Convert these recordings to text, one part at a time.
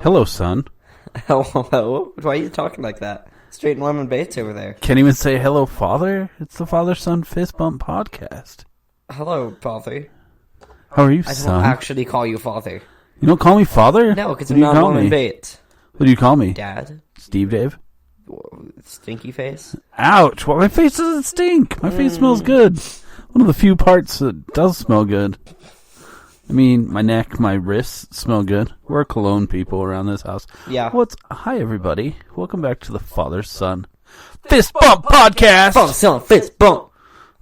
Hello, son. Hello? Why are you talking like that? Straight Norman Bates over there. Can't even say hello, father? It's the Father-Son Fist Bump podcast. Hello, father. How are you, I son? don't actually call you father. You don't call me father? No, because I'm not Norman Bates. What do you call me? Dad. Steve Dave? Stinky face. Ouch! Well, my face doesn't stink. My face smells good. One of the few parts that does smell good. I mean, my neck, my wrists smell good. We're cologne people around this house. Yeah. Hi, everybody. Welcome back to the Father-Son Fist Bump podcast. Father-Son Fist Bump.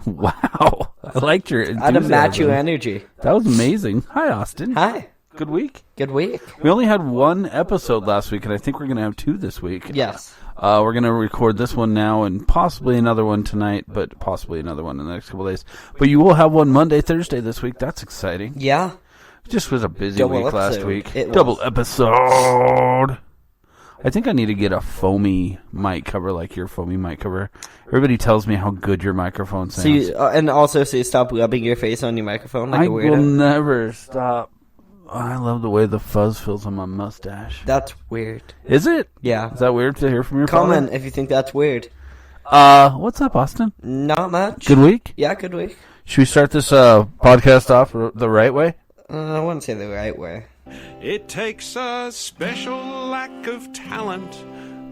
Wow. I liked your enthusiasm. Out of macho energy. That was amazing. Hi, Austin. Hi. Good week? Good week. We only had one episode last week, and I think we're going to have two this week. Yes. We're going to record this one now and possibly another one tonight, but possibly another one in the next couple of days. But you will have one Monday, Thursday this week. That's exciting. Yeah. Just was a busy Double week last episode. week. It Double was. episode. I think I need to get a foamy mic cover like your foamy mic cover. Everybody tells me how good your microphone sounds. So you stop rubbing your face on your microphone like I a weirdo. will never stop. I love the way the fuzz feels on my mustache. That's weird. Is it? Yeah. Is that weird to hear from your Comment father? if you think that's weird. What's up, Austin? Not much. Good week? Yeah, good week. Should we start this podcast off the right way? I wouldn't say the right way. It takes a special lack of talent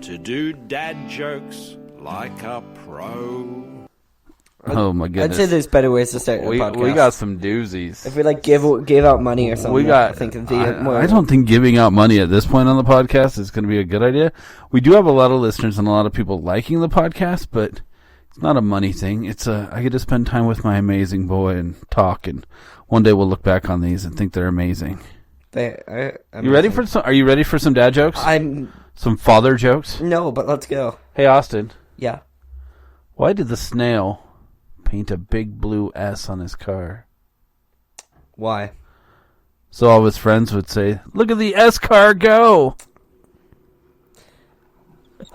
to do dad jokes like a pro. Oh my I'd goodness. say there's better ways to start a we podcast. got some doozies. If we gave out money or something, I think it'd be more. I don't think giving out money at this point on the podcast is going to be a good idea. We do have a lot of listeners and a lot of people liking the podcast, but it's not a money thing. It's I get to spend time with my amazing boy and talk, and one day we'll look back on these and think they're amazing. You ready for some? Are you ready for some dad jokes? Some father jokes? No, but let's go. Hey, Austin. Yeah. Why did the snail paint a big blue S on his car? Why? So all his friends would say, "Look at the S car go!"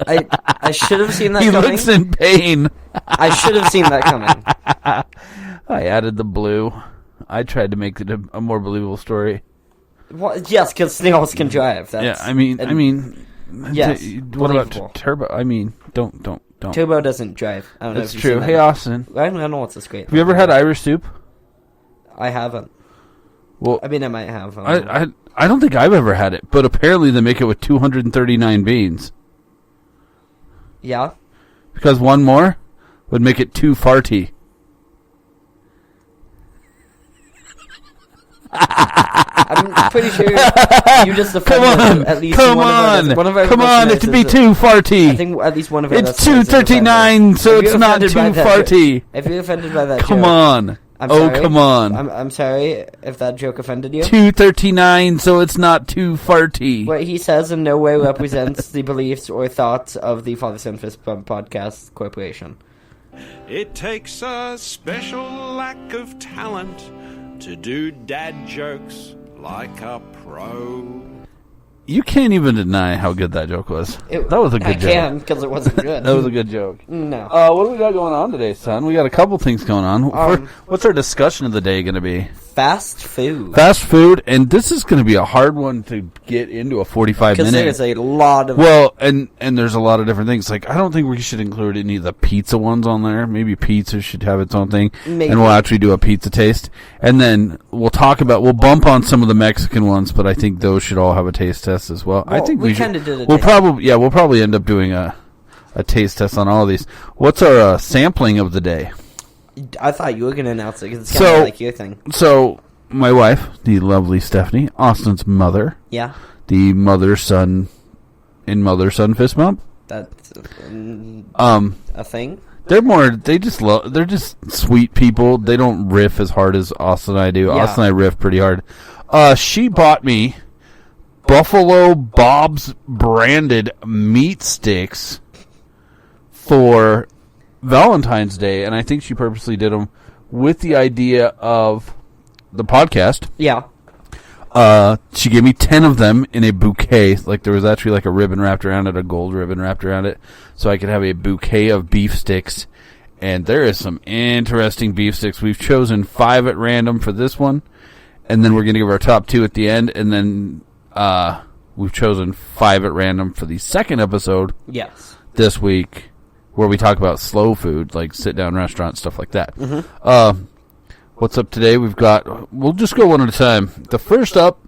I should have seen that He coming. looks in pain. I should have seen that coming. I added the blue. I tried to make it a more believable story. What? Yes, because snails can drive. Yeah, I mean, yes, what about believable. Turbo? I mean, don't. Turbo doesn't drive. I don't know. That's if you've true. seen that. Hey, Austin, I don't know what's this great. have you ever had Irish soup? I haven't. Well, I mean, I might have. I don't think I've ever had it, but apparently they make it with 239 beans. Yeah. Because one more would make it too farty. I'm pretty sure you just offended at least Come one on! of our Come on! listeners It'd be is- too farty. I think at least one of our It's listeners is 239, offended. so If it's you're not too offended by that farty. If you're offended by that Come joke, on! I'm Oh, sorry. come on! I'm sorry if that joke offended you. 239, so it's not too farty. What he says in no way represents the beliefs or thoughts of the Father-Son Fist Bump Podcast Corporation. It takes a special lack of talent to do dad jokes like a pro. You can't even deny how good that joke was. That was a good joke. I can, because it wasn't good. That was a good joke. No. What do we got going on today, son? We got a couple things going on. What's our discussion of the day going to be? Fast food. Fast food, and this is going to be a hard one to get into a 45 Because minute. there's a lot of... Well, and there's a lot of different things. Like, I don't think we should include any of the pizza ones on there. Maybe pizza should have its own thing. Maybe. And we'll actually do a pizza taste. And then we'll bump on some of the Mexican ones, but I think those should all have a taste test as well. I think we should. kinda did a We'll taste. we'll probably end up doing a taste test on all of these. What's our sampling of the day? I thought you were going to announce it, because it's kind of like your thing. So, my wife, the lovely Stephanie, Austin's mother, Yeah. the mother-son in Mother-Son Fist Bump, That's a thing. They're just sweet people. They don't riff as hard as Austin and I do. Yeah. Austin and I riff pretty hard. She bought me Buffalo Bob's branded meat sticks for Valentine's Day, and I think she purposely did them with the idea of the podcast. Yeah. She gave me 10 of them in a bouquet. Like, there was actually like a ribbon wrapped around it, a gold ribbon wrapped around it, so I could have a bouquet of beef sticks. And there is some interesting beef sticks. We've chosen 5 at random for this one, and then we're going to give our top 2 at the end, and then we've chosen 5 at random for the second episode Yes. this week, where we talk about slow food, like sit-down restaurants, stuff like that. What's up today? We'll just go one at a time. The first up,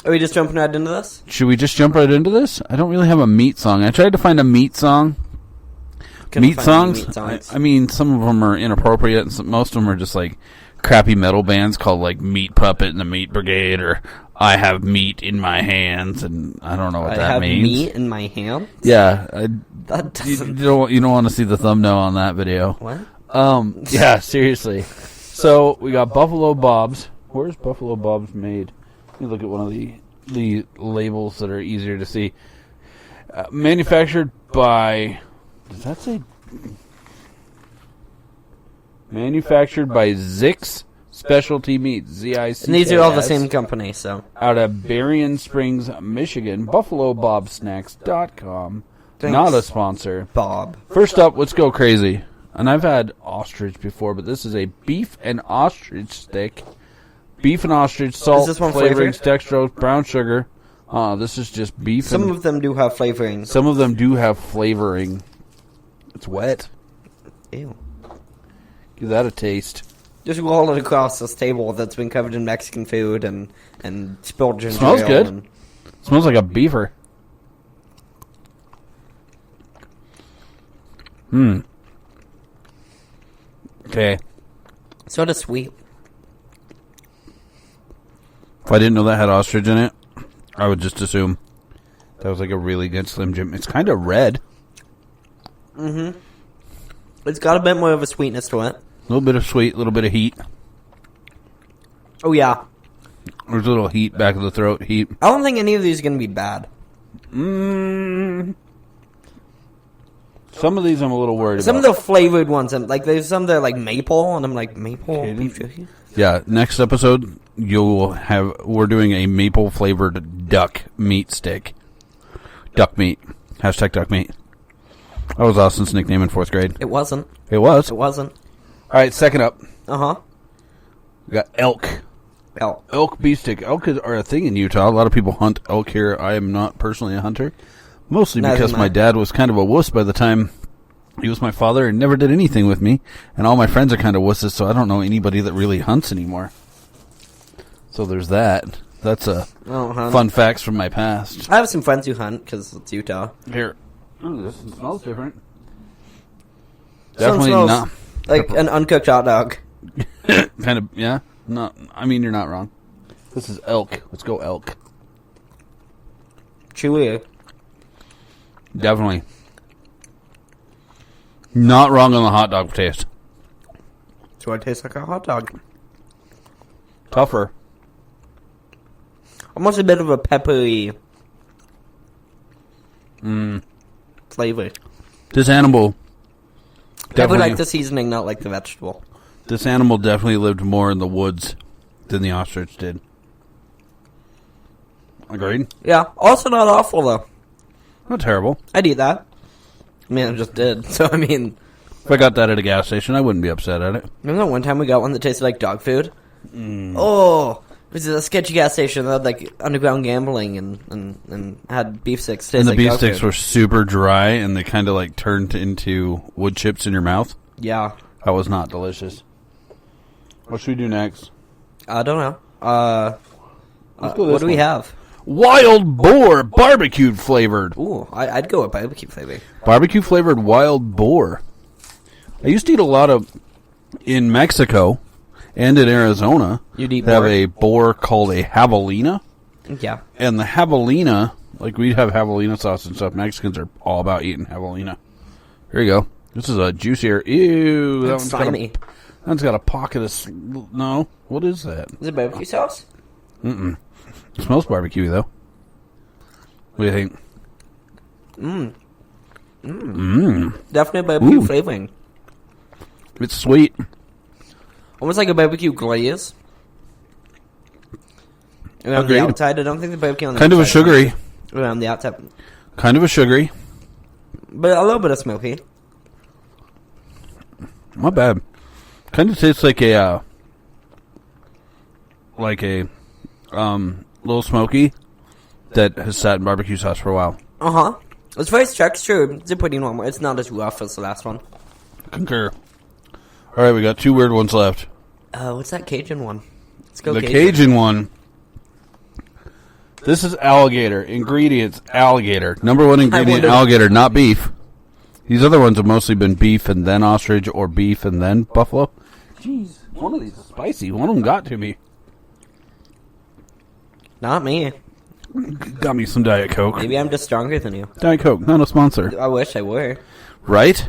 Are we just jumping right into this? should we just jump right into this? I don't really have a meat song. I tried to find a meat song. Couldn't Meat find any songs? meat songs. I mean, some of them are inappropriate, and most of them are just like crappy metal bands called like Meat Puppet and the Meat Brigade, or I Have Meat in My Hands, and I don't know what I that have means. meat in my hand. Yeah, That you doesn't. don't want to see the thumbnail on that video. What? Yeah, seriously. So we got Buffalo Bob's. Where's Buffalo Bob's made? Let me look at one of the labels that are easier to see. Manufactured by. Does that say? Manufactured by Zix Specialty Meats. Z-I-C-K-S. And these are all the same company, so. Out of Berrien Springs, Michigan. BuffaloBobSnacks.com. Thanks. Not a sponsor. Bob. First up, let's go crazy. And I've had ostrich before, but this is a beef and ostrich stick. Beef and ostrich, salt, this one flavorings, flavored? dextrose, brown sugar. This is just beef. Some and of them do have flavorings. some of them do have flavoring. It's wet. Ew. Give that a taste. Just roll it across this table that's been covered in Mexican food and spilled ginger Smells ale good. and- Smells like a beaver. Okay. Sort of sweet. If I didn't know that had ostrich in it, I would just assume that was like a really good Slim Jim. It's kind of red. It's got a bit more of a sweetness to it. A little bit of sweet, a little bit of heat. Oh, yeah. There's a little heat back of the throat. Heat. I don't think any of these are going to be bad. Some of these I'm a little worried Some of about. the flavored ones, like there's some that are like maple, and I'm like, maple beef jerky? Yeah, next episode we're doing a maple flavored duck meat stick. Duck meat. Hashtag duck meat. That was Austin's nickname in 4th grade. It wasn't. It was. It wasn't. Alright, second up. Uh-huh. We got elk. Oh. Elk beef stick. Elk are a thing in Utah. A lot of people hunt elk here. I am not personally a hunter. Mostly Neither because am my I. dad was kind of a wuss by the time he was my father and never did anything with me. And all my friends are kind of wusses, so I don't know anybody that really hunts anymore. So there's that. That's a I don't hunt. fun facts from my past. I have some friends who hunt because it's Utah. Here. Ooh, this one smells different. Some Definitely smells not. like an uncooked hot dog. Kind of, yeah. Not. I mean, you're not wrong. This is elk. Let's go elk. Chewy. Definitely. Not wrong on the hot dog taste. So it tastes like a hot dog. Tougher. Almost a bit of a peppery flavor. This animal I would definitely, like the seasoning, not like the vegetable. this animal definitely lived more in the woods than the ostrich did. Agreed? Yeah. Also not awful, though. Not terrible. I'd eat that. I mean, I just did. So, I mean... If I got that at a gas station, I wouldn't be upset at it. Remember that one time we got one that tasted like dog food? Oh! It was a sketchy gas station that had, like, underground gambling and had beef sticks taste And the like beef dog sticks food. were super dry, and they kind of like turned into wood chips in your mouth. Yeah. That was not delicious. What should we do next? I don't know. Let's go this What do we one. have? Wild boar barbecue flavored. Ooh, I'd go with barbecue flavor. Barbecue flavored wild boar. I used to eat a lot of in Mexico and in Arizona. You'd eat they have boar? a boar called a jabalina, Yeah. and the jabalina, like we'd have jabalina sauce and stuff. Mexicans are all about eating jabalina. Here you go. This is a juicier. Ew. That It's slimy. That's got a pocket of... No. What is that? Is it barbecue sauce? It smells barbecue though. What do you think? Definitely barbecue Ooh. flavoring. It's sweet. Almost like a barbecue glaze. Around Agreed. the outside, I don't think the barbecue on the Kind of a outside. sugary. Around the outside. Kind of a sugary. But a little bit of smoky. Not bad. Kind of tastes like a little smoky that has sat in barbecue sauce for a while. Uh-huh. It's very textured. It's pretty normal. It's not as rough as the last one. Concur. All right, we got 2 weird ones left. What's that Cajun one? Let's go The Cajun one. This is alligator. Ingredients, alligator. Number 1 ingredient, wonder- alligator, not beef. These other ones have mostly been beef and then ostrich or beef and then buffalo. Jeez, one of these is spicy. One of them got to me. Not me. Got me some Diet Coke. Maybe I'm just stronger than you. Diet Coke, not a sponsor. I wish I were. Right?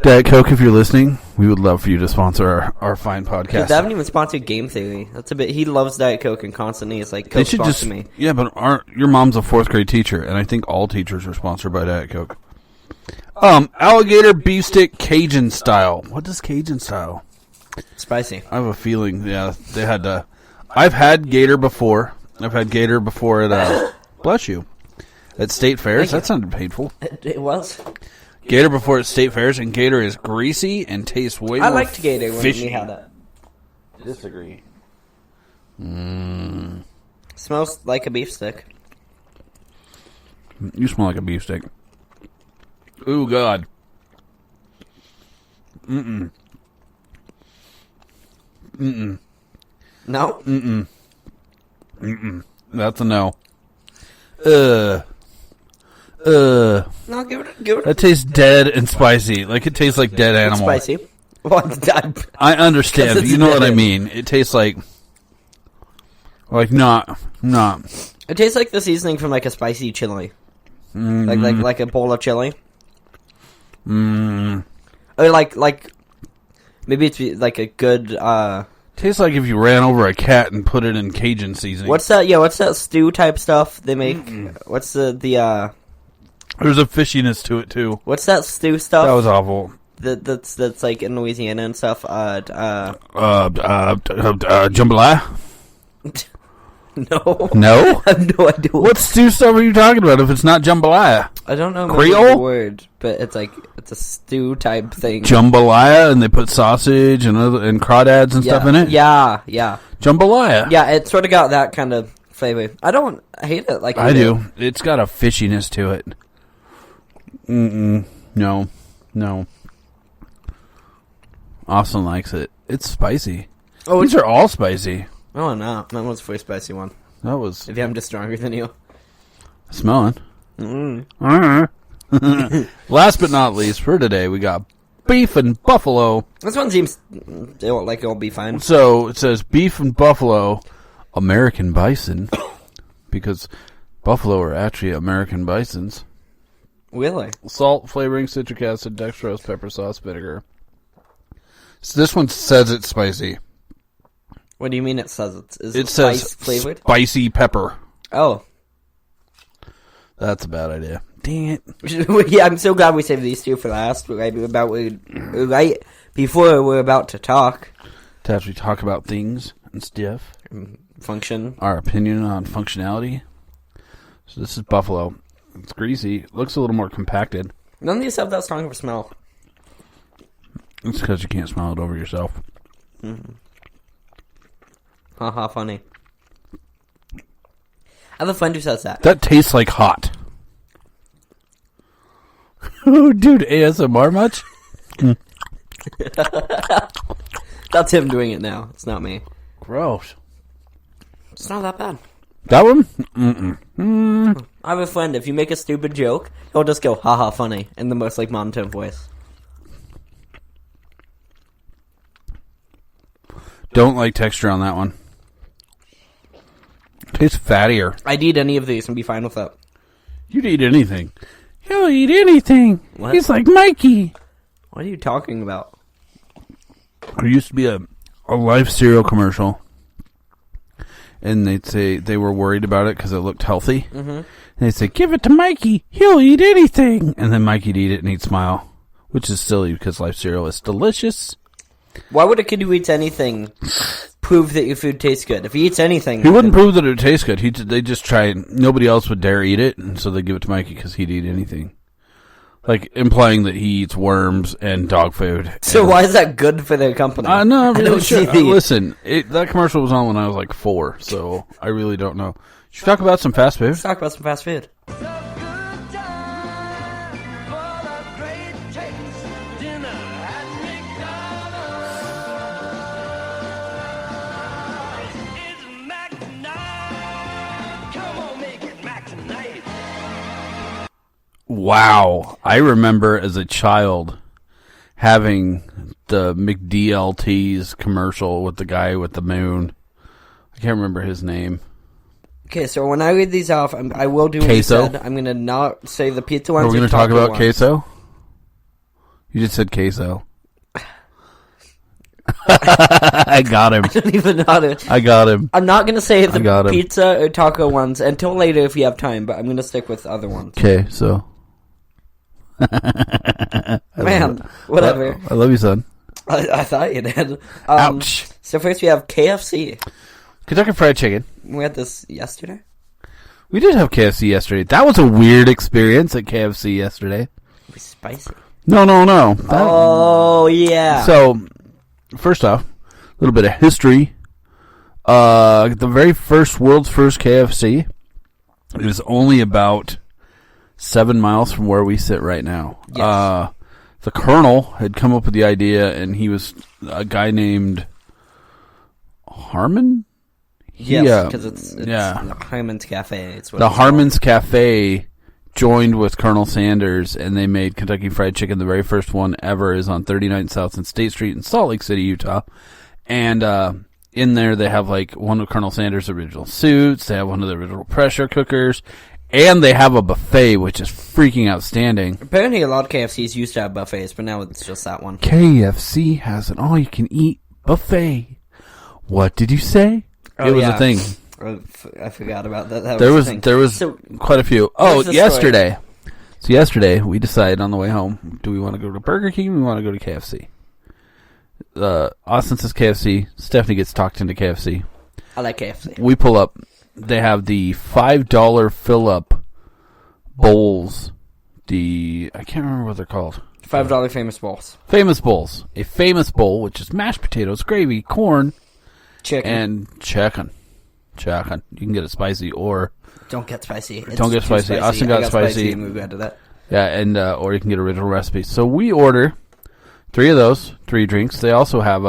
Diet Coke, if you're listening, we would love for you to sponsor our fine podcast. They haven't even sponsored Game Theory. That's a bit. He loves Diet Coke and constantly is like, They Coke should sponsor just... me. Yeah, but your mom's a 4th grade teacher, and I think all teachers are sponsored by Diet Coke. Alligator beef stick Cajun style. What is Cajun style? Spicy. I have a feeling, yeah, they had to... I've had gator before. I've had gator before at, bless you, at state fairs. Thank you. That sounded painful. It was. Gator before at state fairs, and gator is greasy and tastes way I more liked Gator when fishy. we had it. Disagree. Smells like a beef stick. You smell like a beef stick. Ooh, God. No? That's a no. No, give it. That tastes dead and spicy. Like it tastes like dead It's animal. spicy. What? I understand. 'Cause it's You know what I dead. mean. It tastes like not. It tastes like the seasoning from like a spicy chili. Like a bowl of chili. Or like maybe it's like a good Tastes like if you ran over a cat and put it in Cajun seasoning. what's that stew type stuff they make? What's the There's a fishiness to it too. what's that stew stuff? That was awful. That's like in Louisiana and stuff. Jambalaya? No. No. I have no idea. What stew stuff are you talking about? If it's not jambalaya, I don't know Creole? the word, but it's a stew type thing. jambalaya, and they put sausage and crawdads and stuff in it. Yeah. Jambalaya. Yeah, it sort of got that kind of flavor. I hate it like you I do. It's got a fishiness to it. No. Austin likes it. It's spicy. Oh, These are all spicy. Oh, no. That was the first spicy one. That was Maybe I'm just stronger than you. smelling. Last but not least, for today, we got beef and buffalo. This one seems like it'll be fine. So it says beef and buffalo, American bison, because buffalo are actually American bisons. Really? Salt, flavoring, citric acid, dextrose, pepper sauce, vinegar. So this one says it's spicy. What do you mean it says it's It spice says flavored? spicy pepper. Oh. That's a bad idea. Dang it. Yeah, I'm so glad we saved these two for last. Right before we're about to talk. To actually talk about things and stuff. Function. Our opinion on functionality. So this is buffalo. It's greasy. It looks a little more compacted. None of these have that strong of a smell. It's because you can't smell it over yourself. Haha, funny. I have a friend who says that. That tastes like hot. Oh, dude, ASMR much? That's him doing it now. It's not me. Gross. It's not that bad. That one? I have a friend, if you make a stupid joke, he'll just go, haha, funny, in the most, like, monotone voice. Don't like texture on that one. Tastes fattier. I'd eat any of these and be fine with it. You'd eat anything. He'll eat anything. What? He's like Mikey. What are you talking about? There used to be a Life cereal commercial, and they'd say they were worried about it because it looked healthy. Mm-hmm. And they'd say, "Give it to Mikey; he'll eat anything." And then Mikey'd eat it and he'd smile, which is silly because Life cereal is delicious. Why would a kid who eats anything prove that your food tastes good? If he eats anything, He wouldn't prove that it tastes good. They just try. Nobody else would dare eat it, and so they give it to Mikey because he'd eat anything. Like, implying that he eats worms and dog food. So why is that good for their company? No, really, don't sure. see the- Listen, that commercial was on when I was like 4, so I really don't know. Should we talk about some fast food? Let's talk about some fast food. Wow. I remember as a child having the McDLT's commercial with the guy with the moon. I can't remember his name. Okay, so when I read these off, I will do what Queso? you said. I'm going to not say the pizza ones. Are we or going to talk taco about ones. queso? You just said queso. I got him. I don't even know how to... I got him. I'm not going to say I got the 'em. pizza or taco ones until later if you have time, but I'm going to stick with other ones. Okay, so. Man, whatever. I love you, son. I thought you did. Ouch. So first we have KFC. Kentucky Fried Chicken. We had this yesterday. We did have KFC yesterday. That was a weird experience at KFC yesterday. It was spicy. No. Oh, yeah. So, first off, a little bit of history. The very world's first KFC is only about 7 miles from where we sit right now. Yes. The Colonel had come up with the idea, and he was a guy named Harmon? Yes, because it's yeah. the Harmon's Cafe. It's what The it's called. Harmon's Cafe joined with Colonel Sanders, and they made Kentucky Fried Chicken. The very first one ever is on 39th South and State Street in Salt Lake City, Utah. And in there, they have like one of Colonel Sanders' original suits. They have one of the original pressure cookers. And they have a buffet, which is freaking outstanding. Apparently a lot of KFCs used to have buffets, but now it's just that one. KFC has an all-you-can-eat buffet. What did you say? Oh, it was yeah. a thing. I forgot about that. There a was thing. so, quite a few. Oh, the yesterday. Story? So yesterday we decided on the way home: do we want to go to Burger King? Or do we want to go to KFC? Austin says KFC. Stephanie gets talked into KFC. I like KFC. We pull up. They have the $5 fill-up bowls. I can't remember what they're called. $5 famous bowls. Famous bowls. A famous bowl, which is mashed potatoes, gravy, corn, chicken, and chicken. You can get it spicy or don't get spicy. Don't get spicy. Austin got spicy. And we regretted that. Yeah, and or you can get original recipe. So we order 3 of those, 3 drinks. They also have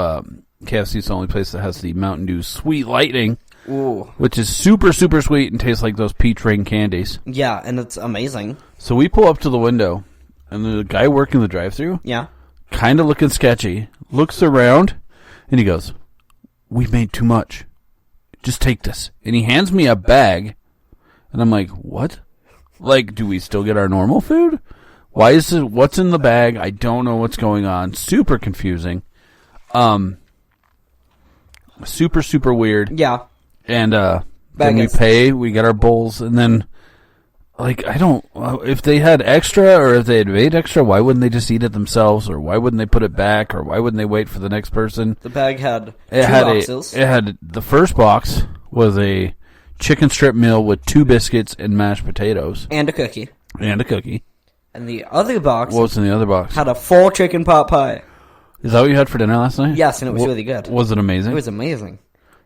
KFC's the only place that has the Mountain Dew Sweet Lightning. Ooh. Which is super, super sweet and tastes like those peach ring candies. Yeah, and it's amazing. So we pull up to the window, and the guy working the drive-thru, kind of looking sketchy, looks around, and he goes, "We made too much. Just take this." And he hands me a bag, and I'm like, "What? Like, do we still get our normal food? Why is it? What's in the bag? I don't know what's going on. Super confusing. Super, super weird. Yeah. And then we pay, we get our bowls, and then, like, I don't, if they had extra, or if they had made extra, why wouldn't they just eat it themselves, or why wouldn't they put it back, or why wouldn't they wait for the next person? The bag had 2 boxes. It had, the first box was a chicken strip meal with 2 biscuits and mashed potatoes. And a cookie. And the other box... What was in the other box? Had a full chicken pot pie. Is that what you had for dinner last night? Yes, and it was really good. Was it amazing? It was amazing.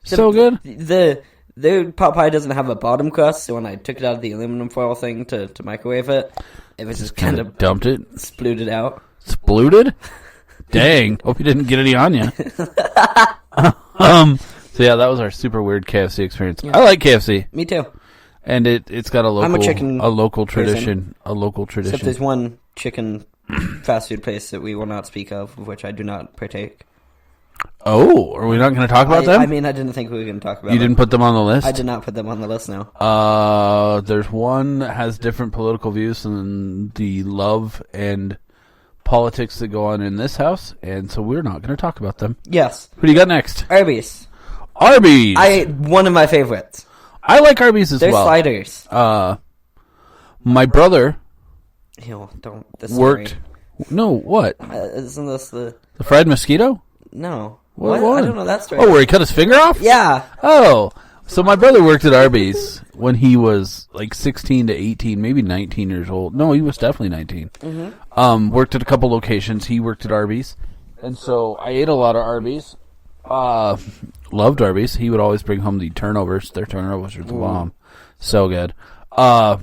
So good? The pot pie doesn't have a bottom crust, so when I took it out of the aluminum foil thing to microwave it, it was just kind of dumped it? Splooted out. Splooted? Dang. Hope you didn't get any on you. So yeah, that was our super weird KFC experience. Yeah. I like KFC. Me too. And it's got a local person. A local tradition. Except there's one chicken fast food place that we will not speak of which I do not partake. Oh, are we not going to talk about them? I mean, I didn't think we were going to talk about them. You didn't put them on the list? I did not put them on the list, no. There's one that has different political views than the Love and politics that go on in this house, and so we're not going to talk about them. Yes. Who do you got next? Arby's. Arby's. One of my favorites. I like Arby's as They're well. sliders. My brother Ew, don't. worked. No, what? Isn't this the... The fried mosquito? No. What? I don't know that story. Oh, where he cut his finger off? Yeah. Oh, so my brother worked at Arby's when he was like 16 to 18, maybe 19 years old. No, he was definitely 19. Mm-hmm. Worked at a couple locations. He worked at Arby's. And so I ate a lot of Arby's. Loved Arby's. He would always bring home the turnovers. Their turnovers were the bomb. So good. I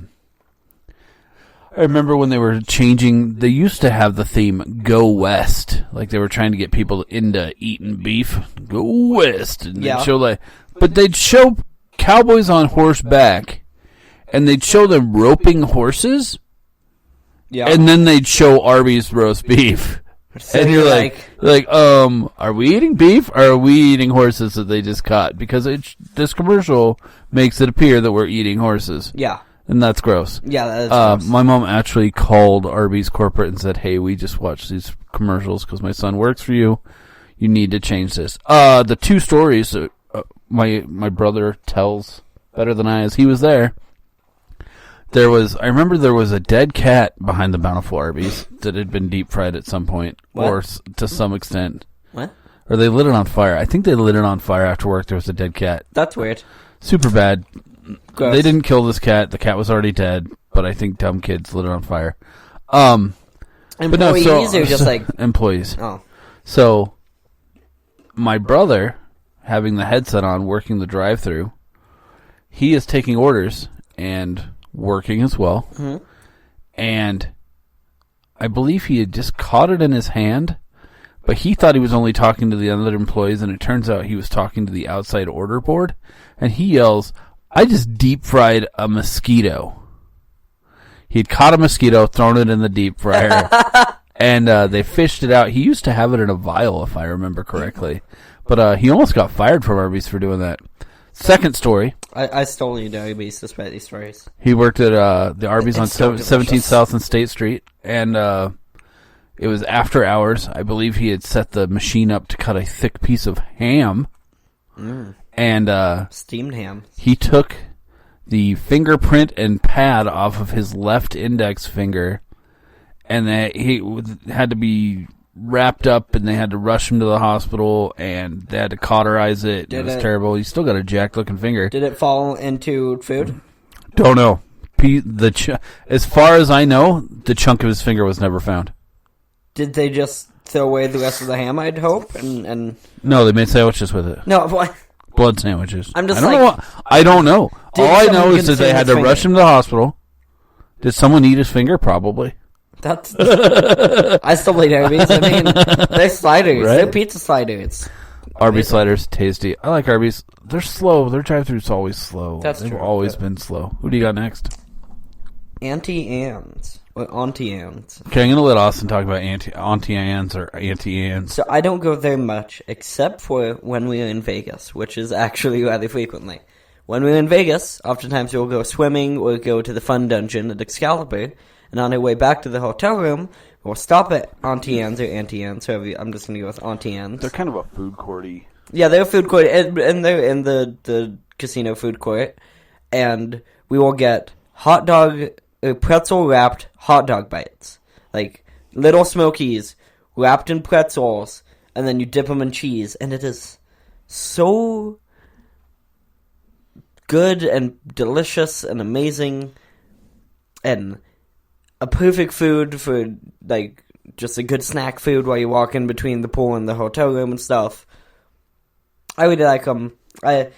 remember when they were changing, they used to have the theme Go West. Like they were trying to get people into eating beef. Go West. And they'd show but they'd show cowboys on horseback, and they'd show them roping horses, and then they'd show Arby's roast beef. So and you're like, are we eating beef or are we eating horses that they just caught? Because this commercial makes it appear that we're eating horses. Yeah. And that's gross. Yeah, that is gross. My mom actually called Arby's corporate and said, hey, we just watched these commercials because my son works for you. You need to change this. The two stories that my brother tells better than I, as he was there. I remember there was a dead cat behind the Bountiful Arby's that had been deep fried at some point, or to some extent. What? Or they lit it on fire. I think they lit it on fire after work. There was a dead cat. That's weird. Super bad. Gross. They didn't kill this cat. The cat was already dead, but I think dumb kids lit it on fire. Employees or just like employees? Oh, so my brother, having the headset on, working the drive-thru, he is taking orders and working as well. Mm-hmm. And I believe he had just caught it in his hand, but he thought he was only talking to the other employees, and it turns out he was talking to the outside order board. And he yells, I just deep fried a mosquito. He'd caught a mosquito, thrown it in the deep fryer, and they fished it out. He used to have it in a vial, if I remember correctly. But he almost got fired from Arby's for doing that. Second story. I stole you to Arby's despite these stories. He worked at the Arby's on so 17th South and State Street, and it was after hours. I believe he had set the machine up to cut a thick piece of ham. And steamed ham. He took the fingerprint and pad off of his left index finger, and he had to be wrapped up, and they had to rush him to the hospital, and they had to cauterize it. It was terrible. He's still got a jacked-looking finger. Did it fall into food? Don't know. As far as I know, the chunk of his finger was never found. Did they just throw away the rest of the ham, I'd hope? And No, they made sandwiches with it. No, what? Blood sandwiches. I'm just I don't know. All I know is that they had to rush him to the hospital. Did someone eat his finger? Probably. That's. I still eat Arby's. I mean, they're sliders. Right? They're pizza sliders. Arby's sliders, tasty. I like Arby's. They're slow. Their drive-thru's always slow. They've true. always been slow. Who do you got next? Auntie Anne's. Or Auntie Anne's. Okay, I'm going to let Austin talk about Auntie Anne's or Auntie Anne's. So I don't go there much, except for when we're in Vegas, which is actually rather frequently. When we're in Vegas, oftentimes we'll go swimming or go to the fun dungeon at Excalibur, and on our way back to the hotel room, we'll stop at Auntie Anne's or Auntie Anne's, so I'm just going to go with Auntie Anne's. They're kind of a food court-y. Yeah, they're a food court, and they're in the casino food court, and we will get hot dog, pretzel-wrapped hot dog bites. Like, little Smokies wrapped in pretzels, and then you dip them in cheese, and it is so good and delicious and amazing, and a perfect food for, like, just a good snack food while you walk in between the pool and the hotel room and stuff. I really like them. I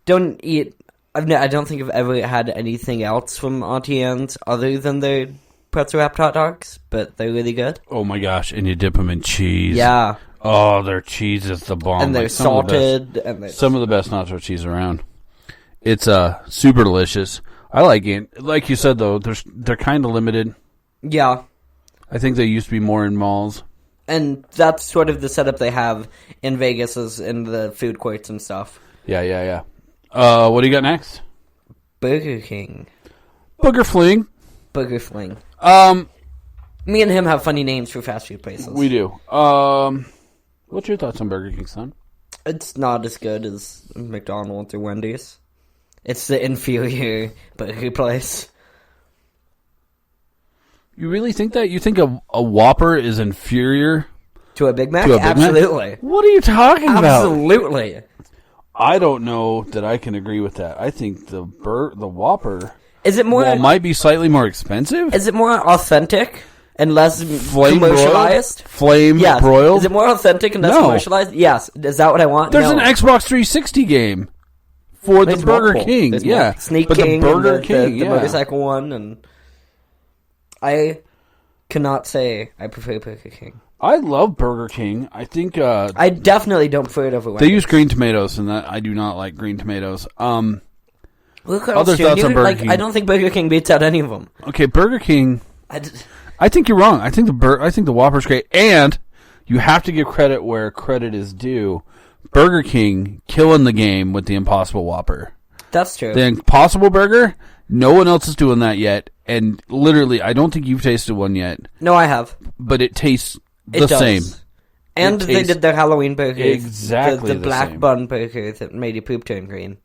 don't think I've ever had anything else from Auntie Anne's other than their pretzel-wrapped hot dogs, but they're really good. Oh my gosh, and you dip them in cheese. Yeah. Oh, their cheese is the bomb. And they're salted. Some of the best nacho cheese around. It's super delicious. I like it. Like you said, though, they're kind of limited. Yeah. I think they used to be more in malls. And that's sort of the setup they have in Vegas, is in the food courts and stuff. Yeah. What do you got next? Burger King. Booger Fling. Burger Fling. Me and him have funny names for fast food places. We do. What's your thoughts on Burger King, son? It's not as good as McDonald's or Wendy's. It's the inferior burger place. You really think that? You think a Whopper is inferior To a Big Mac? to a Big Mac? Absolutely. What are you talking about? Absolutely. I don't know that I can agree with that. I think the Whopper Is it more? might be slightly more expensive. Is it more authentic and less Flame commercialized? Flame Yes. broiled? Is it more authentic and less No. commercialized? Yes. Is that what I want? There's No. an Xbox 360 game for the There's Burger multiple. King. There's Yeah, multiple. Sneak but King, the Burger and King, the yeah. motorcycle one, and I cannot say I prefer Burger King. I love Burger King. I think I definitely don't prefer it over they Wendy's. use green tomatoes, and that I do not like green tomatoes. Look, other thoughts on Burger King? I don't think Burger King beats out any of them. Okay, Burger King. I think you're wrong. I think the Whopper's great, and you have to give credit where credit is due. Burger King killing the game with the Impossible Whopper. that's true. The Impossible Burger, no one else is doing that yet, and literally, I don't think you've tasted one yet, No, I have. but it tastes It the does. same. And It they tastes did their Halloween burger. exactly The the black same. bun burger that made your poop turn green.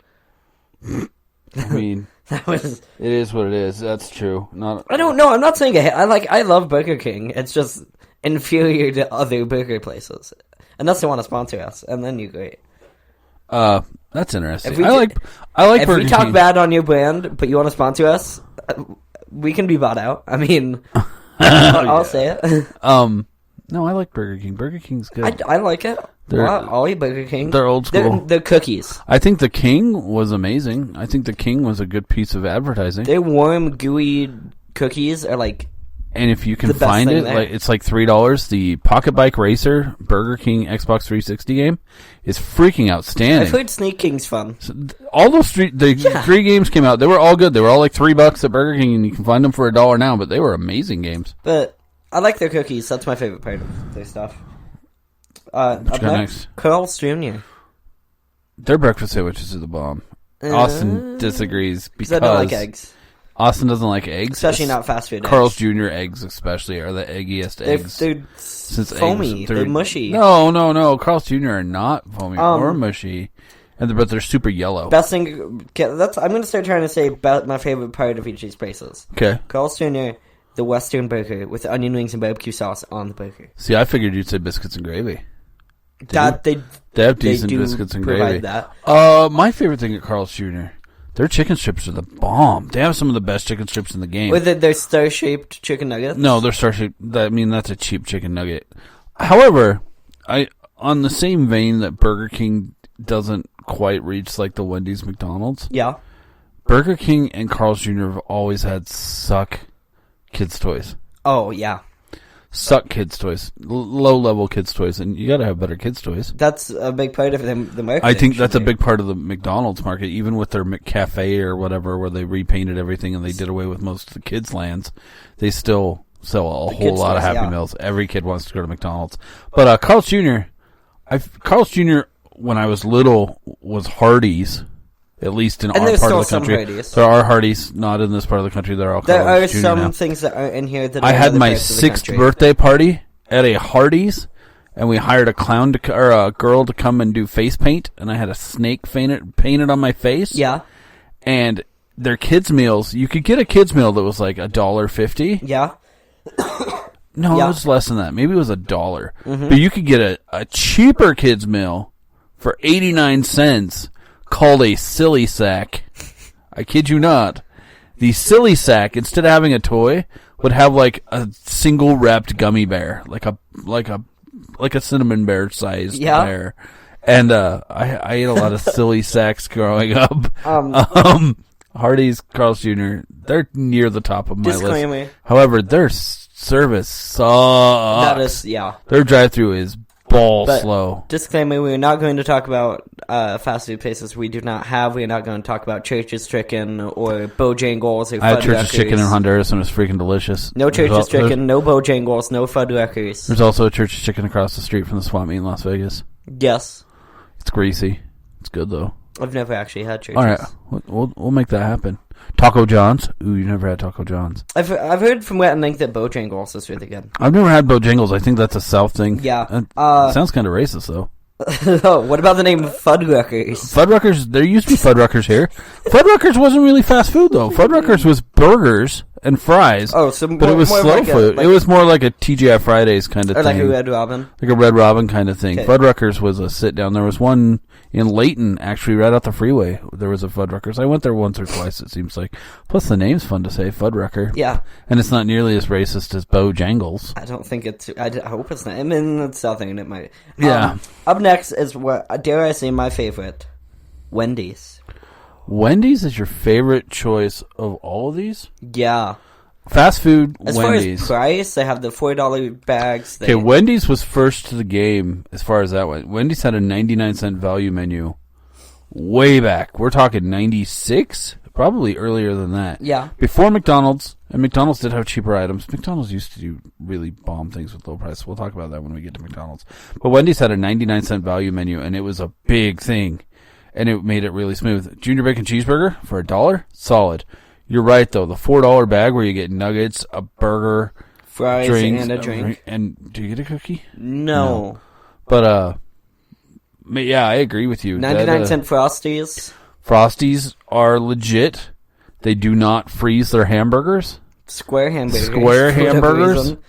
I mean, That was... it is what it is. That's true. I don't know. I'm not saying I love Burger King. It's just inferior to other burger places. Unless they want to sponsor us, and then you're great. That's interesting. If we I d- like If Burger we talk King. bad on your brand, but you want to sponsor us, we can be bought out. I mean, I'll say it. No, I like Burger King. Burger King's good. I like it. They're- I'll eat Burger King. they're old school. They're cookies. I think the King was amazing. I think the King was a good piece of advertising. Their warm, gooey cookies are like... And if you can the best find thing it, there. like it's like $3. The Pocket Bike Racer Burger King Xbox 360 game is freaking I've outstanding. heard Sneak King's fun. All those three games came out. They were all good. They were all like $3 at Burger King, and you can find them for $1 now. But they were amazing games. But I like their cookies. That's my favorite part of their stuff. Up got next? Carl's Jr. Their breakfast sandwiches are the bomb. Austin disagrees Because because I don't like eggs. Austin doesn't like eggs, Especially not fast food Carl's eggs. Jr. eggs, especially, are the eggiest They're, eggs. they're Since foamy. eggs, They're mushy. No. Carl's Jr. are not foamy or mushy, but they're super yellow. Best thing... I'm going to start trying to say about my favorite part of each of these places. Okay. Carl's Jr., the Western burger with onion rings and barbecue sauce on the burger. See, I figured you'd say biscuits and gravy. That They have decent do biscuits and provide gravy. that. My favorite thing at Carl's Jr. Their chicken strips are the bomb. They have some of the best chicken strips in the game. With their star-shaped chicken nuggets? No, they're Starship. That's a cheap chicken nugget. However, on the same vein that Burger King doesn't quite reach like the Wendy's, McDonald's. Yeah. Burger King and Carl's Jr. have always had suck kids toys. Oh, yeah. Suck kids toys, low level kids toys, and you got to have better kids toys. That's a big part of the marketing. I think that's a should be. big part of the McDonald's market, even with their McCafe or whatever, where they repainted everything and they did away with most of the kids' lands. They still sell a whole kids' lot of toys, Happy yeah. Meals. Every kid wants to go to McDonald's. But Carl's Jr., Carl's Jr., when I was little, was Hardee's, at least in And our there's part of the still some country. Hardee's. There are Hardee's, not in this part of the country. There are There Carl's are Jr. some now. things that aren't in here that I are in had other my parts of the 6th country. birthday party at a Hardee's, and we hired a clown or a girl to come and do face paint, and I had a snake painted on my face. Yeah. And their kids' meals, you could get a kids' meal that was like $1.50. Yeah. No, Yeah. it was less than that. Maybe it was $1. But you could get a cheaper kids' meal for 89 cents called a Silly Sack. I kid you not. The Silly Sack, instead of having a toy, would have like a single wrapped gummy bear, like a cinnamon bear sized Yeah. bear. And I ate a lot of Silly Sacks growing up. Hardee's, Carl's Jr., they're near the top of my Disclaimer. list. However, their service sucks. That is, yeah. Their drive-through is ball But- slow. Disclaimer, we're not going to talk about fast food places we do not have. We're not going to talk about Church's Chicken or Bojangles or I had Church's Fuddruckers. Chicken in Honduras and it was freaking delicious. No There's Church's al- Chicken, no Bojangles, no Fuddruckers. There's also a Church's Chicken across the street from the swap meet in Las Vegas. Yes. It's greasy. It's good though. I've never actually had churches. All right, we'll make that happen. Taco John's. Ooh, you never had Taco John's. I've heard from Wet and Link that Bojangles is really good. I've never had Bojangles. I think that's a South thing. Yeah. Sounds kind of racist, though. Oh, what about the name Fuddruckers? Fuddruckers, there used to be Fuddruckers here. Fuddruckers wasn't really fast food, though. Fuddruckers was burgers and fries. Oh, so but it was more slow like food. It was more like a TGI Fridays kind of or thing. like a Red Robin. Like a Red Robin kind of thing. Okay. Fuddruckers was a sit-down. There was one in Layton, actually, right out the freeway. There was a Fuddruckers. I went there once or twice, it seems like. Plus, the name's fun to say, Fuddrucker. Yeah. And it's not nearly as racist as Bojangles. I don't think it's... I hope it's not. I mean, it's something, and it might... Yeah. Up next is, what dare I say, my favorite. Wendy's. Wendy's is your favorite choice of all of these? Yeah. Fast food, As Wendy's. far as price, they have the $4 bags. Okay, Wendy's was first to the game as far as that went. Wendy's had a 99-cent value menu way back. We're talking 96? Probably earlier than that. Yeah. Before McDonald's, and McDonald's did have cheaper items. McDonald's used to do really bomb things with low price. We'll talk about that when we get to McDonald's. But Wendy's had a 99-cent value menu, and it was a big thing. And it made it really smooth. Junior Bacon Cheeseburger for $1? Solid. You're right, though. The $4 bag where you get nuggets, a burger, fries, drinks, and a drink. And do you get a cookie? No. But, yeah, I agree with you. 99-cent Frosties. Frosties are legit. They do not freeze their hamburgers. Square hamburgers. Square for whatever hamburgers. reason.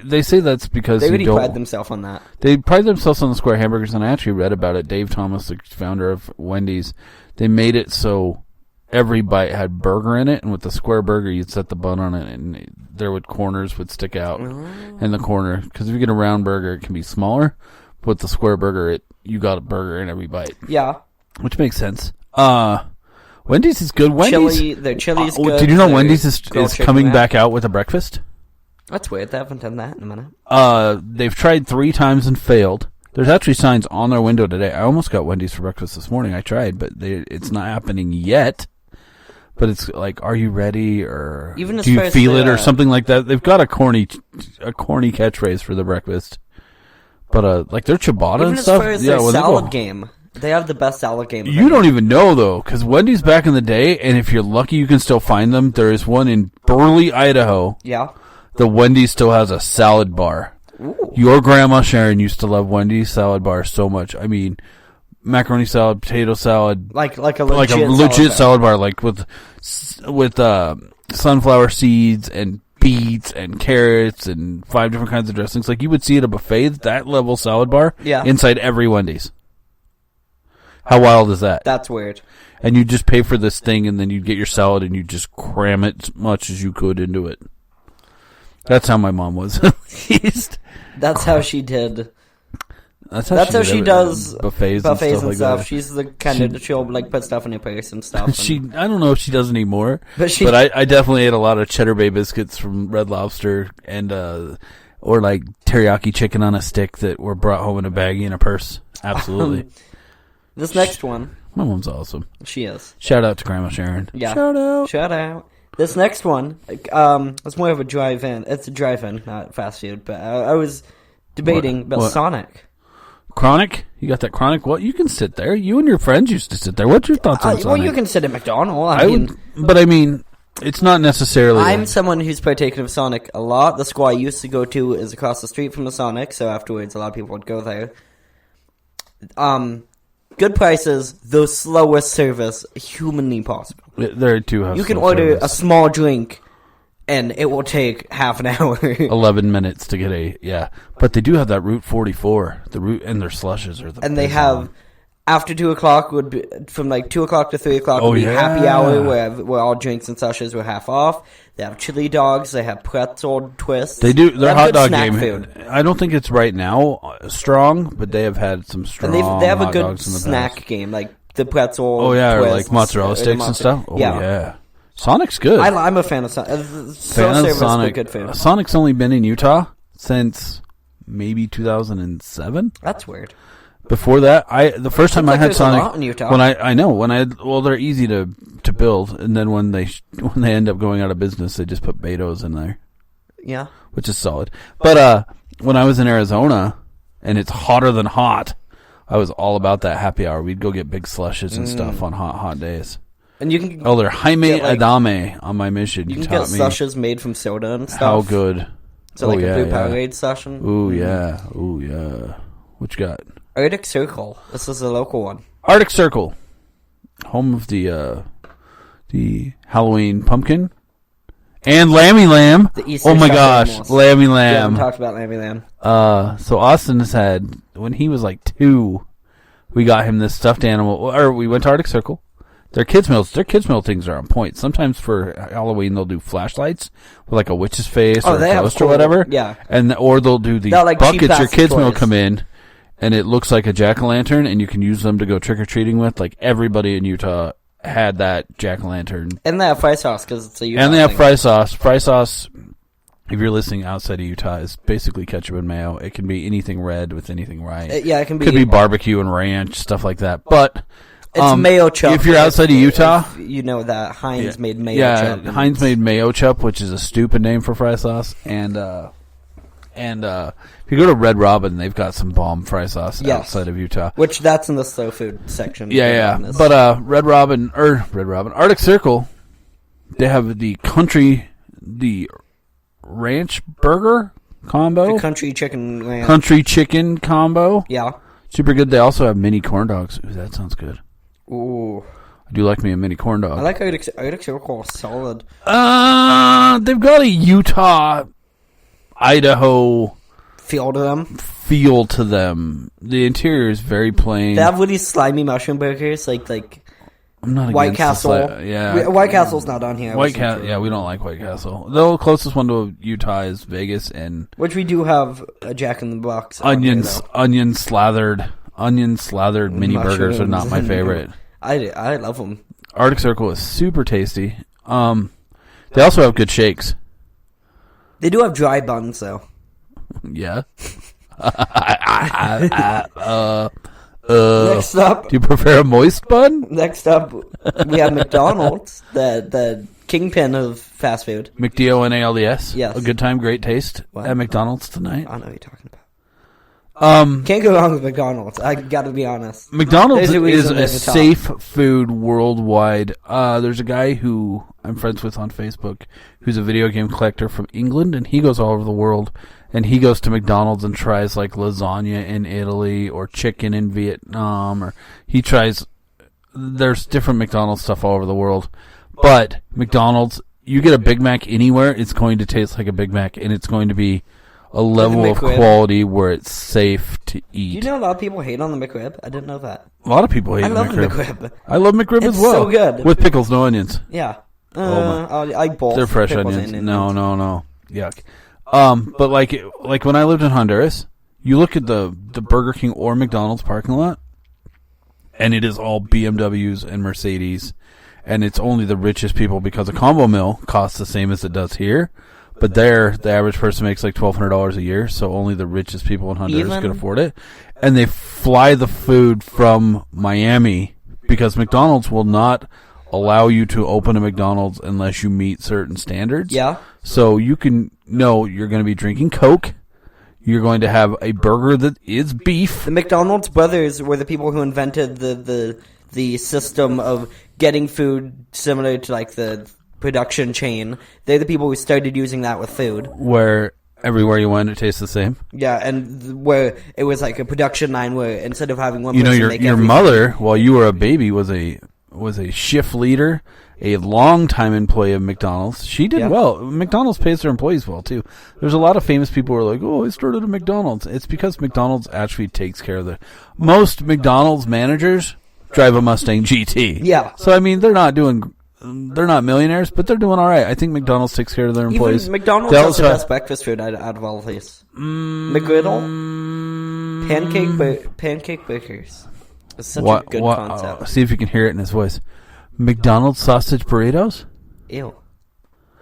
They say that's because They you really don't... pride themselves on that. They pride themselves on the square hamburgers, and I actually read about it. Dave Thomas, the founder of Wendy's, they made it so every bite had burger in it, and with the square burger, you'd set the bun on it, and corners would stick out in the corner. Because if you get a round burger, it can be smaller. But with the square burger, you got a burger in every bite. Yeah. Which makes sense. Wendy's is good. Wendy's, Their chili's good. did you know Their Wendy's is grilled chicken coming wrap. back out with a breakfast? That's weird. They haven't done that in a minute. They've tried 3 times and failed. There's actually signs on their window today. I almost got Wendy's for breakfast this morning. I tried, but it's not happening yet. But it's like, are you ready, or Even as do you far as feel the, it, or something like that? They've got a corny catchphrase for the breakfast. But like their ciabatta Even and as stuff. far as Yeah, their when they go- salad game. They have the best salad game. You don't even know, though, because Wendy's back in the day, and if you're lucky, you can still find them. There is one in Burley, Idaho. Yeah. The Wendy's still has a salad bar. Ooh. Your grandma Sharon used to love Wendy's salad bar so much. I mean, macaroni salad, potato salad, Like a legit legit salad bar, like with sunflower seeds and beets and carrots and 5 different kinds of dressings. Like you would see at a buffet, that level salad bar inside every Wendy's. How wild is that? That's weird. And you just pay for this thing, and then you get your salad, and you just cram it as much as you could into it. That's how my mom was. That's how she did. That's how she does buffets and stuff like that. She's the kind of she'll like put stuff in her purse and stuff. And I don't know if she does anymore, but I definitely ate a lot of Cheddar Bay biscuits from Red Lobster, and or like teriyaki chicken on a stick that were brought home in a baggie in a purse. Absolutely. This next one. My mom's awesome. She is. Shout out to Grandma Sharon. Yeah. Shout out. This next one, it's more of a drive-in. It's a drive-in, not fast food. But I was debating about Sonic. Chronic? You got that Chronic? What? You can sit there. You and your friends used to sit there. What's your thoughts on Sonic? Well, you can sit at McDonald's. But I mean, it's not necessarily... I'm someone who's partaken of Sonic a lot. The school I used to go to is across the street from the Sonic, so afterwards a lot of people would go there. Good prices, the slowest service humanly possible. There too have you can slow order service. a small drink, and it will take half an hour. 11 minutes to get but they do have that Route 44. The route and their slushes are the and they best have one. after 2 o'clock would be from like 2 o'clock to 3 o'clock would be happy hour where all drinks and slushes were half off. They have chili dogs. They have pretzel twists. They do their hot dog snack game. Food. I don't think it's right now strong, but they have had some strong. And they have a hot good dogs in the snack past. game, like the pretzel. Oh yeah, or twists, like mozzarella sticks and stuff. Oh yeah. Sonic's good. I'm a fan of Sonic. Fan of Sonic. Good food. Sonic's only been in Utah since maybe 2007. That's weird. Before that, the first time I had there's Sonic, a lot in Utah. they're easy to build, and then when they end up going out of business, they just put Beto's in there. Yeah, which is solid. But when I was in Arizona, and it's hotter than hot, I was all about that happy hour. We'd go get big slushes and stuff on hot days. And you can they're Jaime get, like, Adame on my mission. you can taught get me slushes made from soda and stuff. how good. So like a blue Powerade session. Ooh yeah. Ooh yeah. What you got? Arctic Circle. This is a local one. Arctic Circle, home of the Halloween pumpkin and Lammy Lamb. The Easter Oh my stuffed gosh, animals. Lammy We haven't Lamb. talked about Lammy Lamb. So Austin has had, when he was like 2, we got him this stuffed animal, or we went to Arctic Circle. Their kids meal things are on point. Sometimes for Halloween they'll do flashlights with like a witch's face or they a have ghost cool- or whatever. yeah. Or they'll do these They're like cheap buckets. Your plastic kids meal toys. come in, and it looks like a jack-o'-lantern, and you can use them to go trick-or-treating with. Like everybody in Utah had that jack-o'-lantern. And they have fry sauce because it's a Utah And they have thing. fry sauce. Fry sauce, if you're listening outside of Utah, is basically ketchup and mayo. It can be anything red with anything right. Yeah, it can be. Could be barbecue and ranch, stuff like that. But It's mayo chup. if you're outside of Utah, if you know that Heinz made mayo yeah, chup. Heinz made mayo chup, which is a stupid name for fry sauce. And if you go to Red Robin, they've got some bomb fry sauce Yes. outside of Utah. Which that's in the slow food section. Yeah. Goodness. But Red Robin, Arctic Circle, they have the ranch burger combo, the country chicken lamb. country chicken combo, Yeah. super good. They also have mini corn dogs. Ooh, that sounds good. Ooh. I do like me a mini corn dog. I like Arctic Circle. Solid. They've got a Utah, Idaho Feel to them. feel to them. The interior is very plain. They have really slimy mushroom burgers, like I'm not White against the Castle. yeah, White Castle's not on here. I White wasn't Castle. sure. Yeah, we don't like White Castle. The closest one to Utah is Vegas, and Which we do have a Jack in the Box. on onions, here, onion slathered mini burgers are not my Mushrooms. favorite. though. I love them. Arctic Circle is super tasty. They also have good shakes. They do have dry buns though. Yeah. Next up, Do you prefer a moist bun? we have McDonald's, the kingpin of fast food. McDonald's. Yes. A good time, great taste What? at McDonald's tonight. I know what you're talking about. Can't go wrong with McDonald's. I gotta be honest. McDonald's There's a is reason a they're the top. safe food worldwide. There's a guy who I'm friends with on Facebook who's a video game collector from England, and he goes all over the world. And he goes to McDonald's and tries like lasagna in Italy or chicken in Vietnam, or he tries. There's different McDonald's stuff all over the world, but McDonald's, you get a Big Mac anywhere, it's going to taste like a Big Mac, and it's going to be a level of McRib. quality where it's safe to eat. You know a lot of people hate on the McRib. I didn't know that. A lot of people hate I love McRib. McRib. I love McRib It's as well. so good. With pickles, no onions. Yeah. my- I like both. They're fresh pickles onions. and No. Yuck. But like when I lived in Honduras, you look at the Burger King or McDonald's parking lot, and it is all BMWs and Mercedes, and it's only the richest people because a combo meal costs the same as it does here. But there, the average person makes like $1,200 a year, so only the richest people in Honduras Even- can afford it. And they fly the food from Miami because McDonald's will not allow you to open a McDonald's unless you meet certain standards. Yeah. So you can know you're going to be drinking Coke. You're going to have a burger that is beef. The McDonald's brothers were the people who invented the system of getting food similar to like the production chain. They're the people who started using that with food. Where everywhere you went, it tastes the same. Yeah, and where it was like a production line where instead of having one You know, person your make your everything- mother, while you were a baby, was a shift leader, a long-time employee of McDonald's. She did Yeah. well. McDonald's pays their employees well, too. There's a lot of famous people who are like, oh, I started at McDonald's. It's because McDonald's actually takes care of most McDonald's managers drive a Mustang GT. Yeah. So, I mean, they're not millionaires, but they're doing all right. I think McDonald's takes care of their employees. Even McDonald's They has also the have- best breakfast food out of all of these. McGriddle, pancake burgers. It's such a good concept. See if you can hear it in his voice. McDonald's sausage burritos? Ew.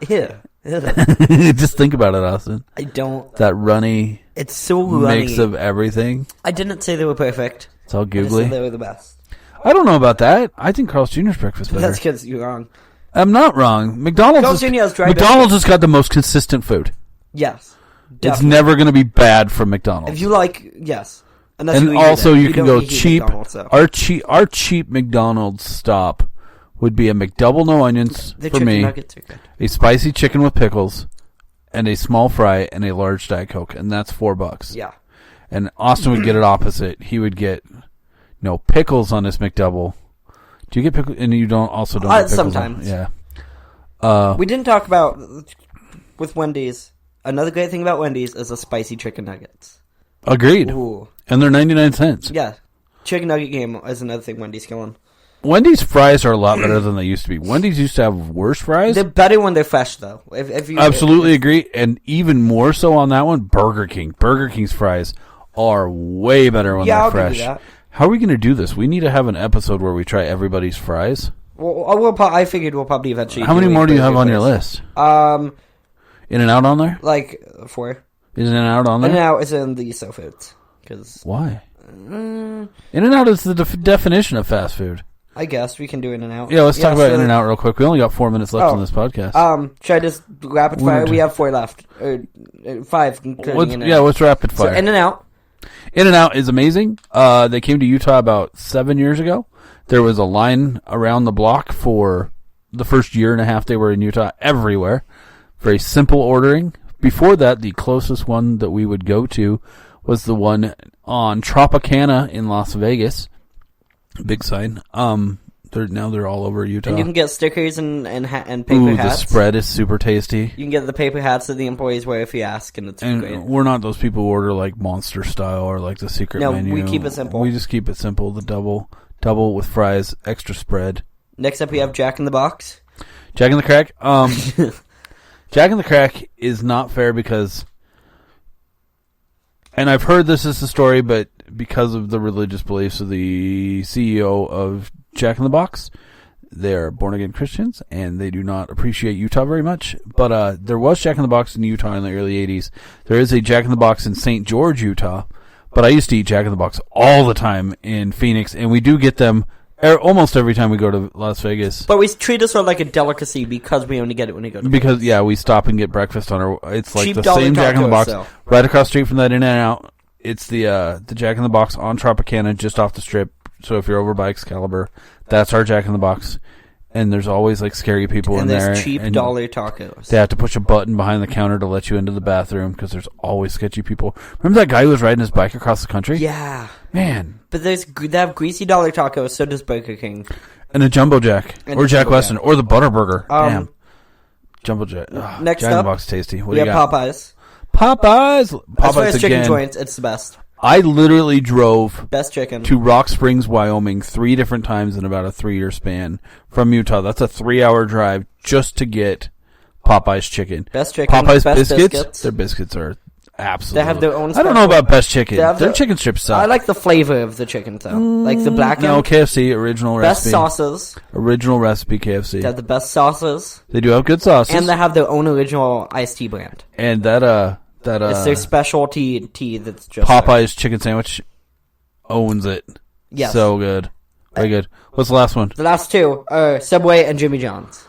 Ew. Just think about it, Austin. I don't. That runny It's so runny. mix of everything. I didn't say they were perfect. It's all I just said googly. they were the best. I don't know about that. I think Carl's Jr.'s breakfast better. That's because you're wrong. I'm not wrong. Carl's McDonald's Jr. has dry McDonald's has got the most consistent food. Yes. It's Definitely. never going to be bad from McDonald's. If you like, yes. Unless And you eat also, it. you can don't go eat cheap. McDonald's, so. Our cheap McDonald's stop would be a McDouble no onions The for chicken me, nuggets are good. a spicy chicken with pickles, and a small fry and a large Diet Coke, and that's $4. Yeah. And Austin would get it opposite. He would get pickles on his McDouble. Do you get pickles? And you don't get pickles sometimes. Yeah. We didn't talk about with Wendy's. Another great thing about Wendy's is the spicy chicken nuggets. Agreed. Ooh. And they're 99 cents. Yeah. Chicken nugget game is another thing Wendy's killing. Wendy's fries are a lot better than they used to be. Wendy's used to have worse fries. They're better when they're fresh, though. If you Absolutely agree. And even more so on that one, Burger King. Burger King's fries are way better when they're I'll fresh. give you that. How are we going to do this? We need to have an episode where we try everybody's fries. Well, I figured we'll probably eventually. How many more do you have on your list? In-N-Out on there? Like 4. Is In-N-Out on there? In-N-Out is in the So Foods. Cause, Why? In-N-Out is the definition of fast food. I guess we can do In-N-Out. Yeah, let's talk about In-N-Out real quick. We only got 4 minutes left on this podcast. Should I just rapid fire? We have 4 left. Or 5, including In-N-Out. What's rapid fire? So In-N-Out. In-N-Out is amazing. They came to Utah about 7 years ago. There was a line around the block for the first year and a half they were in Utah, everywhere. Very simple ordering. Before that, the closest one that we would go to was the one on Tropicana in Las Vegas. Big sign. They're all over Utah. And you can get stickers and paper Ooh, hats. the spread is super tasty. You can get the paper hats that the employees wear if you ask, and it's And great. we're not those people who order like Monster style or like the secret No, menu. we keep it simple. We just keep it simple. The double with fries, extra spread. Next up, we have Jack in the Box. Jack in the Crack. Jack in the Crack is not fair because, and I've heard this is the story, but because of the religious beliefs of the CEO of Jack in the Box, they're born-again Christians, and they do not appreciate Utah very much. But there was Jack in the Box in Utah in the early 80s. There is a Jack in the Box in St. George, Utah. But I used to eat Jack in the Box all the time in Phoenix, and we do get them almost every time we go to Las Vegas. But we treat it sort of like a delicacy because we only get it when we go to Because, Vegas. yeah, we stop and get breakfast on our... It's like Cheap the dollar same Jack in the tacos, Box. so. Right across the street from that In-N-Out, it's the Jack in the Box on Tropicana, just off the strip. So if you're over by Excalibur, that's our Jack in the Box. And there's always, like, scary people in And there. there's cheap and dollar tacos. They have to push a button behind the counter to let you into the bathroom because there's always sketchy people. Remember that guy who was riding his bike across the country? Yeah. Man. But they have greasy dollar tacos, so does Burger King. And a Jumbo Jack. And Or a Jack Jumbo Weston. Jack. Or the Butterburger. Damn. Um, Jumbo Jack. Ugh, next Jack in the up, Box tasty. What We do you have got? Popeyes. Popeyes. As far as Popeyes chicken again. joints, it's the best. I literally drove Best chicken. to Rock Springs, Wyoming 3 different times in about a 3-year span from Utah. That's a 3-hour drive just to get Popeyes chicken. Best chicken. Popeyes best biscuits. Their biscuits are absolutely. They have their own I don't know special- about best chicken. They have Their their- chicken strips suck. I like the flavor of the chicken, though. Like the blackened. No, KFC original Best recipe. sauces. Original recipe KFC. They have the best sauces. They do have good sauces. And they have their own original iced tea brand. And that It's their specialty tea that's just Popeyes chicken sandwich owns it. Yes. So good. Very good. What's the last one? The last two are Subway and Jimmy John's.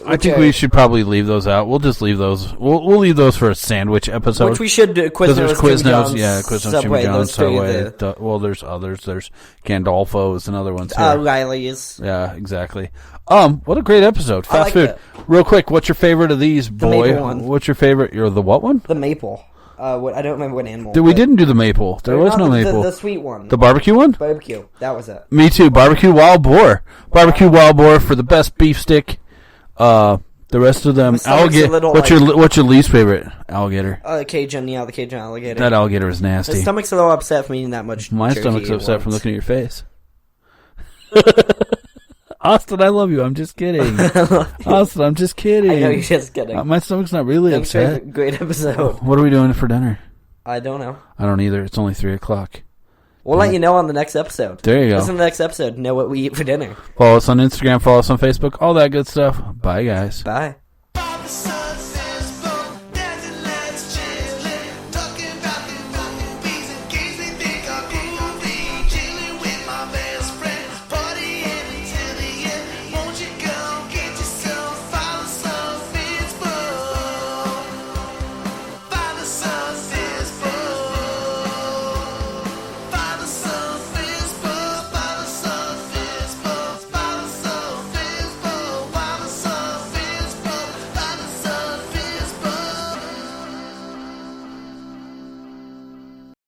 I think we should probably leave those out. We'll just leave those. We'll leave those for a sandwich episode. Which we should do. Because there's Quiznos, Jimmy Quiznos, John's, yeah, Quiznos, Subway, Jimmy John's, those three, Subway. Well, there's others. There's Gandolfo's and other ones here. Riley's. Yeah, exactly. What a great episode. I Fast like food. it. Real quick, what's your favorite of these, boy? maple one. What's your favorite? You're the what one? The maple. I don't remember what animal. We didn't do the maple. There was no maple. The sweet one. The barbecue one? Barbecue. That was it. Me too. Barbecue wild boar. Barbecue wild boar for the best beef stick. The rest of them My stomach's a alligator. little, What's your least favorite? Alligator. The Cajun alligator. That alligator is My nasty. stomach's a little upset from eating that much. My turkey stomach's at upset from once. looking at your face. Austin, I love you. I'm just kidding. Austin, I'm just kidding. I know you're just kidding. My stomach's not really Thanks for a upset. great episode. What are we doing for dinner? I don't know. I don't either. It's only 3:00. We'll let you know on the next episode. There you go. Listen to the next episode. Know what we eat for dinner. Follow us on Instagram. Follow us on Facebook. All that good stuff. Bye, guys. Bye. By the sun.